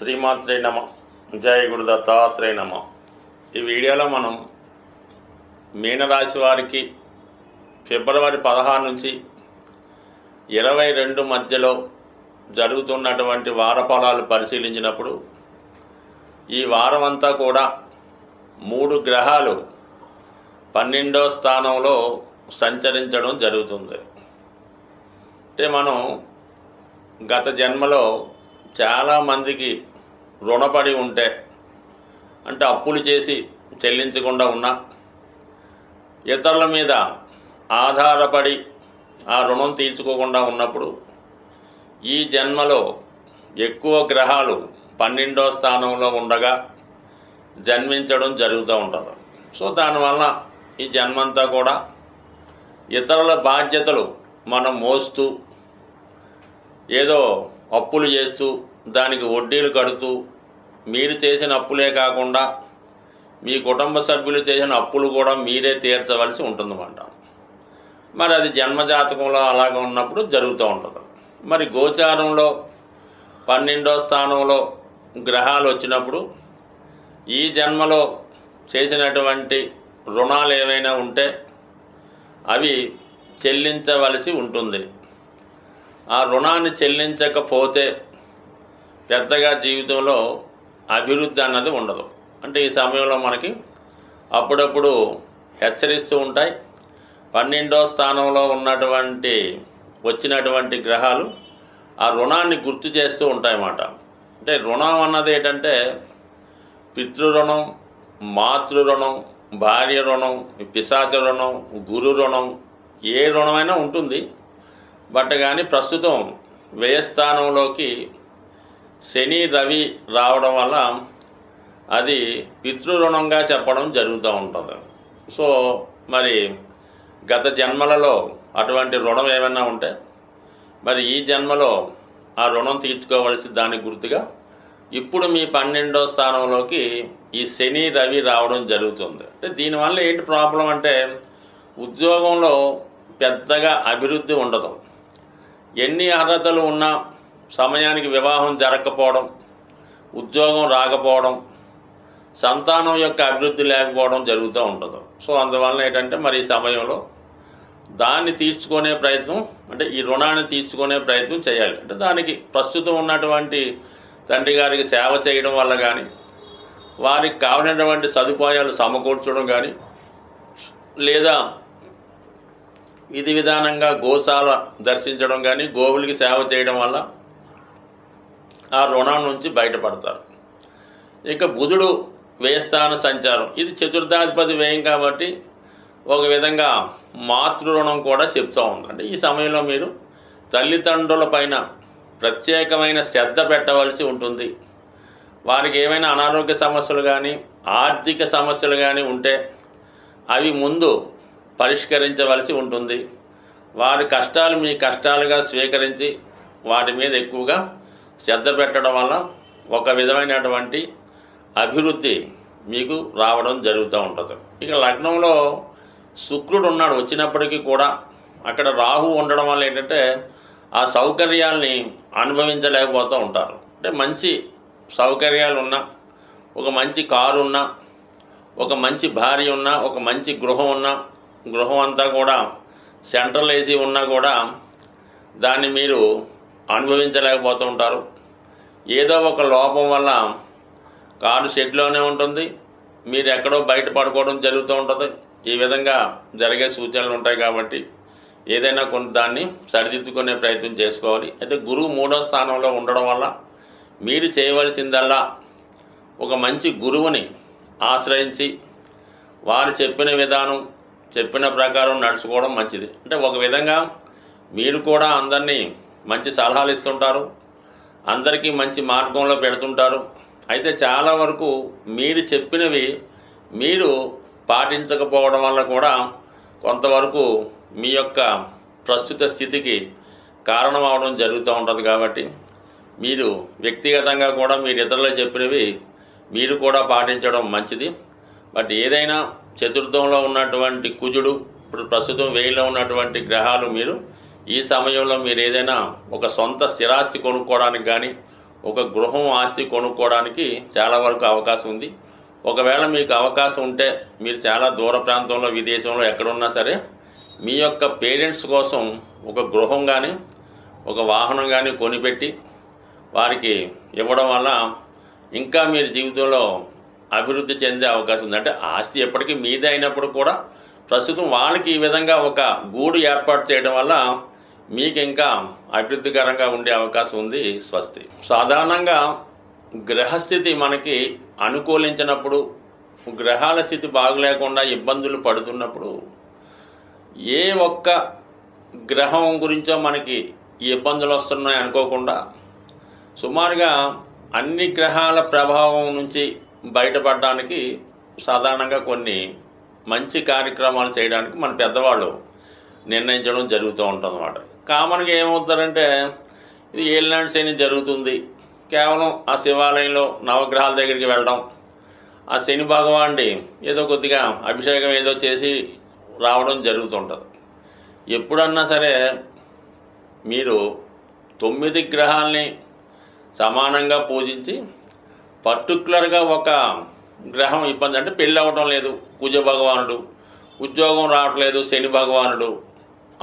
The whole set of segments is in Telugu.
శ్రీమాత్రే నమ. జయ గురు దత్తాత్రేయ నమ. ఈ వీడియోలో మనం మీనరాశి వారికి ఫిబ్రవరి 16 నుంచి 22 మధ్యలో జరుగుతున్నటువంటి వార ఫలాలు పరిశీలించినప్పుడు ఈ వారం అంతా కూడా 3 గ్రహాలు 12వ స్థానంలో సంచరించడం జరుగుతుంది. అంటే మనం గత జన్మలో చాలామందికి రుణపడి ఉంటే, అంటే అప్పులు చేసి చెల్లించకుండా ఉన్నా, ఇతరుల మీద ఆధారపడి ఆ రుణం తీర్చుకోకుండా ఉన్నప్పుడు ఈ జన్మలో ఎక్కువ గ్రహాలు 12వ స్థానంలో ఉండగా జన్మించడం జరుగుతూ ఉంటుంది. సో దానివల్ల ఈ జన్మంతా కూడా ఇతరుల బాధ్యతలు మనం మోస్తూ, ఏదో అప్పులు చేస్తూ, దానికి వడ్డీలు కడుతూ, మీరు చేసిన అప్పులే కాకుండా మీ కుటుంబ సభ్యులు చేసిన అప్పులు కూడా మీరే తీర్చవలసి ఉంటుందన్నమాట. మరి అది జన్మజాతకంలో అలాగ ఉన్నప్పుడు జరుగుతూ ఉంటుంది. మరి గోచారంలో 12వ స్థానంలో గ్రహాలు వచ్చినప్పుడు ఈ జన్మలో చేసినటువంటి రుణాలు ఏవైనా ఉంటే అవి చెల్లించవలసి ఉంటుంది. ఆ రుణాన్ని చెల్లించకపోతే పెద్దగా జీవితంలో అభివృద్ధి అన్నది ఉండదు. అంటే ఈ సమయంలో మనకి అప్పుడప్పుడు హెచ్చరిస్తూ ఉంటాయి. 12వ స్థానంలో వచ్చినటువంటి గ్రహాలు ఆ రుణాన్ని గుర్తు చేస్తూ ఉంటాయన్నమాట. అంటే రుణం అన్నది ఏంటంటే పితృరుణం, మాతృ రుణం, భార్య రుణం, పిశాచ రుణం, గురు రుణం, ఏ రుణమైనా ఉంటుంది. బట్ కానీ ప్రస్తుతం వ్యయస్థానంలోకి శని రవి రావడం వల్ల అది పితృరుణంగా చెప్పడం జరుగుతూ ఉంటుంది. సో మరి గత జన్మలలో అటువంటి రుణం ఏమైనా ఉంటే మరి ఈ జన్మలో ఆ రుణం తీర్చుకోవలసి దానికి గుర్తుగా ఇప్పుడు మీ 12వ స్థానంలోకి ఈ శని రవి రావడం జరుగుతుంది. అంటే దీనివల్ల ఏంటి ప్రాబ్లం అంటే ఉద్యోగంలో పెద్దగా అభివృద్ధి ఉండదు. ఎన్ని అర్హతలు ఉన్నా సమయానికి వివాహం జరగకపోవడం, ఉద్యోగం రాకపోవడం, సంతానం యొక్క అభివృద్ధి లేకపోవడం జరుగుతూ ఉంటుంది. సో అందువల్ల ఏంటంటే మరి ఈ సమయంలో దాన్ని తీర్చుకునే ప్రయత్నం, అంటే ఈ రుణాన్ని తీర్చుకునే ప్రయత్నం చేయాలి. అంటే దానికి ప్రస్తుతం ఉన్నటువంటి తండ్రి గారికి సేవ చేయడం వల్ల కానీ, వారికి కావాల్సినటువంటి సదుపాయాలు సమకూర్చడం కానీ, లేదా విధి విధానంగా గోశాల దర్శించడం కానీ, గోవులకి సేవ చేయడం వల్ల ఆ రుణం నుంచి బయటపడతారు. ఇక బుధుడు వ్యయస్థాన సంచారం, ఇది చతుర్థాధిపతి వ్యయం కాబట్టి ఒక విధంగా మాతృ రుణం కూడా చెప్తూ ఉంది. అంటే ఈ సమయంలో మీరు తల్లిదండ్రుల పైన ప్రత్యేకమైన శ్రద్ధ పెట్టవలసి ఉంటుంది. వారికి ఏమైనా అనారోగ్య సమస్యలు కానీ, ఆర్థిక సమస్యలు కానీ ఉంటే అవి ముందు పరిష్కరించవలసి ఉంటుంది. వారి కష్టాలు మీ కష్టాలుగా స్వీకరించి వాటి మీద ఎక్కువగా శ్రద్ధ పెట్టడం వల్ల ఒక విధమైనటువంటి అభివృద్ధి మీకు రావడం జరుగుతూ ఉంటుంది. ఇక లగ్నంలో శుక్రుడు ఉన్నాడు వచ్చినప్పటికీ కూడా అక్కడ రాహు ఉండడం వల్ల ఏంటంటే ఆ సౌకర్యాల్ని అనుభవించలేకపోతూ ఉంటారు. అంటే మంచి సౌకర్యాలు ఉన్నా, ఒక మంచి కారు ఉన్నా, ఒక మంచి భార్య ఉన్నా, ఒక మంచి గృహం ఉన్నా, గృహం అంతా కూడా సెంట్రల్ ఏసీ ఉన్నా కూడా దాన్ని మీరు అనుభవించలేకపోతూ ఉంటారు. ఏదో ఒక లోపం వల్ల కారు షెడ్లోనే ఉంటుంది, మీరు ఎక్కడో బయట పడుకోవడం జరుగుతూ ఉంటుంది. ఈ విధంగా జరిగే సూచనలు ఉంటాయి. కాబట్టి ఏదైనా కొన్ని దాన్ని సరిదిద్దుకునే ప్రయత్నం చేసుకోవాలి. అయితే గురువు 3వ స్థానంలో ఉండడం వల్ల మీరు చేయవలసిందల్లా ఒక మంచి గురువుని ఆశ్రయించి వారు చెప్పిన విధానం, చెప్పిన ప్రకారం నడుచుకోవడం మంచిది. అంటే ఒక విధంగా మీరు కూడా అందరినీ మంచి సలహాలు ఇస్తుంటారు, అందరికీ మంచి మార్గంలో పెడుతుంటారు. అయితే చాలా వరకు మీరు చెప్పినవి మీరు పాటించకపోవడం వల్ల కూడా కొంతవరకు మీ యొక్క ప్రస్తుత స్థితికి కారణం అవడం జరుగుతూ ఉంటుంది. కాబట్టి మీరు వ్యక్తిగతంగా కూడా మీరు ఇతరులకు చెప్పినవి మీరు కూడా పాటించడం మంచిది. బట్ ఏదైనా చతుర్థంలో ఉన్నటువంటి కుజుడు, ఇప్పుడు ప్రస్తుతం వ్యయంలో ఉన్నటువంటి గ్రహాలు, మీరు ఈ సమయంలో మీరు ఏదైనా ఒక సొంత స్థిరాస్తి కొనుక్కోవడానికి కానీ, ఒక గృహం ఆస్తి కొనుక్కోవడానికి చాలా వరకు అవకాశం ఉంది. ఒకవేళ మీకు అవకాశం ఉంటే మీరు చాలా దూర ప్రాంతంలో విదేశంలో ఎక్కడున్నా సరే మీ యొక్క పేరెంట్స్ కోసం ఒక గృహం కానీ ఒక వాహనం కానీ కొనిపెట్టి వారికి ఇవ్వడం వల్ల ఇంకా మీరు జీవితంలో అభివృద్ధి చెందే అవకాశం ఉంది. అంటే ఆస్తి ఎప్పటికీ మీదే అయినప్పుడు కూడా ప్రస్తుతం వాళ్ళకి ఈ విధంగా ఒక గూడు ఏర్పాటు చేయడం వల్ల మీకు ఇంకా అభివృద్ధికరంగా ఉండే అవకాశం ఉంది. స్వస్తి. సాధారణంగా గ్రహస్థితి మనకి అనుకూలించినప్పుడు, గ్రహాల స్థితి బాగులేకుండా ఇబ్బందులు పడుతున్నప్పుడు ఏ ఒక్క గ్రహం గురించో మనకి ఈ ఇబ్బందులు వస్తున్నాయి అనుకోకుండా సుమారుగా అన్ని గ్రహాల ప్రభావం నుంచి బయటపడడానికి సాధారణంగా కొన్ని మంచి కార్యక్రమాలు చేయడానికి మన పెద్దవాళ్ళు నిర్ణయించడం జరుగుతూ ఉంటుంది అన్నమాట. కామన్గా ఏమవుతారంటే ఇది ఏలినాటి శని జరుగుతుంది, కేవలం ఆ శివాలయంలో నవగ్రహాల దగ్గరికి వెళ్ళడం, ఆ శని భగవానుడి ఏదో కొద్దిగా అభిషేకం ఏదో చేసి రావడం జరుగుతుంటుంది. ఎప్పుడన్నా సరే మీరు 9 గ్రహాలని సమానంగా పూజించి పర్టికులర్గా ఒక గ్రహం ఇబ్బంది అంటే పెళ్ళి అవ్వటం లేదు కుజ భగవానుడు, ఉద్యోగం రావట్లేదు శని భగవానుడు,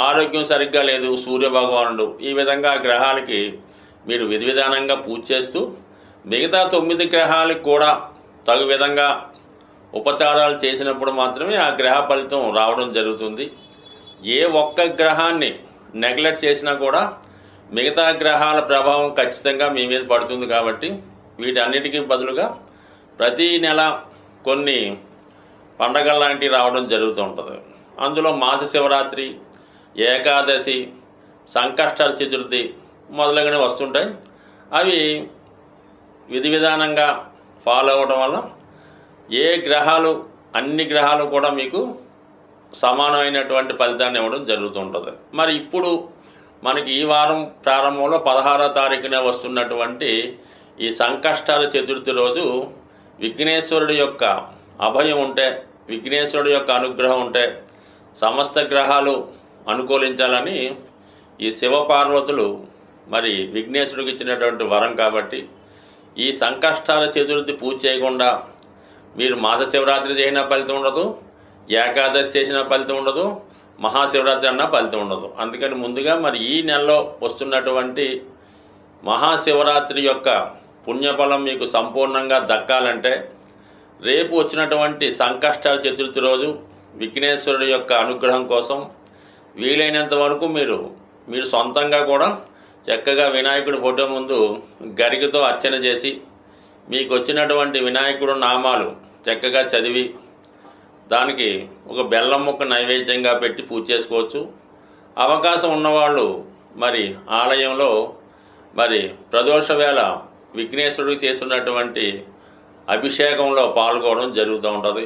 ఆరోగ్యం సరిగ్గా లేదు సూర్య భగవానుడు, ఈ విధంగా గ్రహాలకి మీరు విధి విధానంగా పూజ చేస్తూ మిగతా 9 గ్రహాలకు కూడా తగు విధంగా ఉపచారాలు చేసినప్పుడు మాత్రమే ఆ గ్రహ ఫలితం రావడం జరుగుతుంది. ఏ ఒక్క గ్రహాన్ని నెగ్లెక్ట్ చేసినా కూడా మిగతా గ్రహాల ప్రభావం ఖచ్చితంగా మీ మీద పడుతుంది. కాబట్టి వీటన్నిటికీ బదులుగా ప్రతి నెల కొన్ని పండగల లాంటివి రావడం జరుగుతూ ఉంటుంది. అందులో మాస శివరాత్రి, ఏకాదశి, సంకష్ట చతుర్థి మొదలగునవి వస్తుంటాయి. అవి విధి విధానంగా ఫాలో అవ్వడం వల్ల ఏ గ్రహాలు అన్ని గ్రహాలు కూడా మీకు సమానమైనటువంటి ఫలితాన్ని ఇవ్వడం జరుగుతుంటుంది. మరి ఇప్పుడు మనకి ఈ వారం ప్రారంభంలో 16వ తారీఖున వస్తున్నటువంటి ఈ సంకష్టాల చతుర్థి రోజు విఘ్నేశ్వరుడి యొక్క అభయం ఉంటే, విఘ్నేశ్వరుడి యొక్క అనుగ్రహం ఉంటే సమస్త గ్రహాలు అనుకూలించాలని ఈ శివపార్వతులు మరి విఘ్నేశ్వరుడికి ఇచ్చినటువంటి వరం. కాబట్టి ఈ సంకష్టాల చతుర్థి పూజ చేయకుండా మీరు మాస శివరాత్రి చేసినా ఫలితం ఉండదు, ఏకాదశి చేసిన ఫలితం ఉండదు, మహాశివరాత్రి అన్నా ఫలితం ఉండదు. అందుకని ముందుగా మరి ఈ నెలలో వస్తున్నటువంటి మహాశివరాత్రి యొక్క పుణ్యఫలం మీకు సంపూర్ణంగా దక్కాలంటే రేపు వచ్చినటువంటి సంకష్టాల చతుర్థి రోజు విఘ్నేశ్వరుడి యొక్క అనుగ్రహం కోసం వీలైనంత వరకు మీరు సొంతంగా కూడా చక్కగా వినాయకుడి ఫోటో ముందు గరికతో అర్చన చేసి మీకు వచ్చినటువంటి వినాయకుడు నామాలు చక్కగా చదివి దానికి ఒక బెల్లం ముక్క నైవేద్యంగా పెట్టి పూజ చేసుకోవచ్చు. అవకాశం ఉన్నవాళ్ళు మరి ఆలయంలో మరి ప్రదోష వేళ విఘ్నేశ్వరుడికి చేస్తున్నటువంటి అభిషేకంలో పాల్గొనడం జరుగుతూ ఉంటుంది.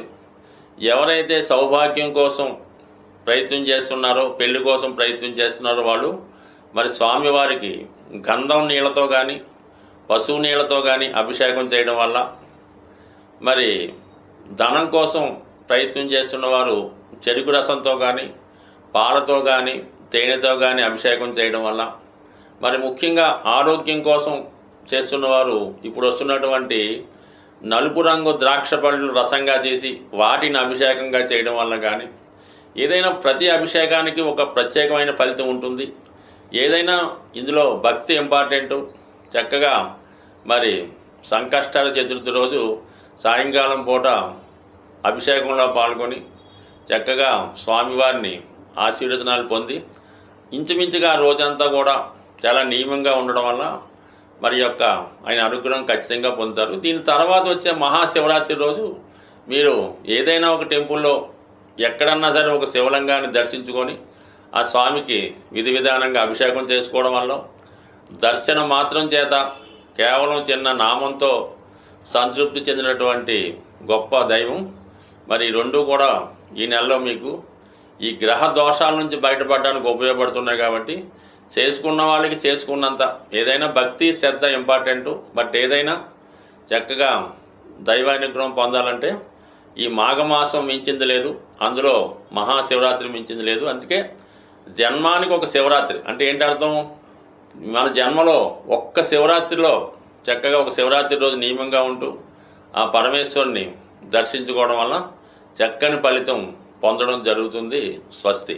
ఎవరైతే సౌభాగ్యం కోసం ప్రయత్నం చేస్తున్నారో, పెళ్లి కోసం ప్రయత్నం చేస్తున్నారో వాళ్ళు మరి స్వామివారికి గంధం నీళ్ళతో కానీ పశువు నీళ్ళతో కానీ అభిషేకం చేయడం వల్ల, మరి ధనం కోసం ప్రయత్నం చేస్తున్నవారు చెరుకు రసంతో కానీ పాలతో కానీ తేనెతో కానీ అభిషేకం చేయడం వల్ల, మరి ముఖ్యంగా ఆరోగ్యం కోసం చేస్తున్నవారు ఇప్పుడు వస్తున్నటువంటి నలుపు రంగు ద్రాక్ష పళ్ళు రసంగా చేసి వాటిని అభిషేకంగా చేయడం వల్ల కానీ, ఏదైనా ప్రతి అభిషేకానికి ఒక ప్రత్యేకమైన ఫలితం ఉంటుంది. ఏదైనా ఇందులో భక్తి ఇంపార్టెంటు. చక్కగా మరి సంకష్టాల చతుర్థి రోజు సాయంకాలం పూట అభిషేకంలో పాల్గొని చక్కగా స్వామివారిని ఆశీర్వచనాలు పొంది ఇంచుమించుగా రోజంతా కూడా చాలా నియమంగా ఉండడం వల్ల మరి యొక్క ఆయన అనుగ్రహం ఖచ్చితంగా పొందుతారు. దీని తర్వాత వచ్చే మహాశివరాత్రి రోజు మీరు ఏదైనా ఒక టెంపుల్లో ఎక్కడన్నా సరే ఒక శివలింగాన్ని దర్శించుకొని ఆ స్వామికి విధి విధానంగా అభిషేకం చేసుకోవడం వల్ల దర్శనం మాత్రం చేత కేవలం చిన్న నామంతో సంతృప్తి చెందినటువంటి గొప్ప దైవం. మరి రెండు కూడా ఈ నెలలో మీకు ఈ గ్రహ దోషాల నుంచి బయటపడడానికి ఉపయోగపడుతున్నాయి. కాబట్టి చేసుకున్న వాళ్ళకి చేసుకున్నంత ఏదైనా భక్తి శ్రద్ధ ఇంపార్టెంటు. బట్ ఏదైనా చక్కగా దైవానుగ్రహం పొందాలంటే ఈ మాఘమాసం మించింది లేదు, అందులో మహాశివరాత్రి మించింది లేదు. అందుకే జన్మానికి ఒక శివరాత్రి అంటే ఏంటి అర్థం? మన జన్మలో ఒక్క శివరాత్రిలో చక్కగా ఒక శివరాత్రి రోజు నియమంగా ఉంటూ ఆ పరమేశ్వరుని దర్శించుకోవడం వలన చక్కని ఫలితం పొందడం జరుగుతుంది. స్వస్తి.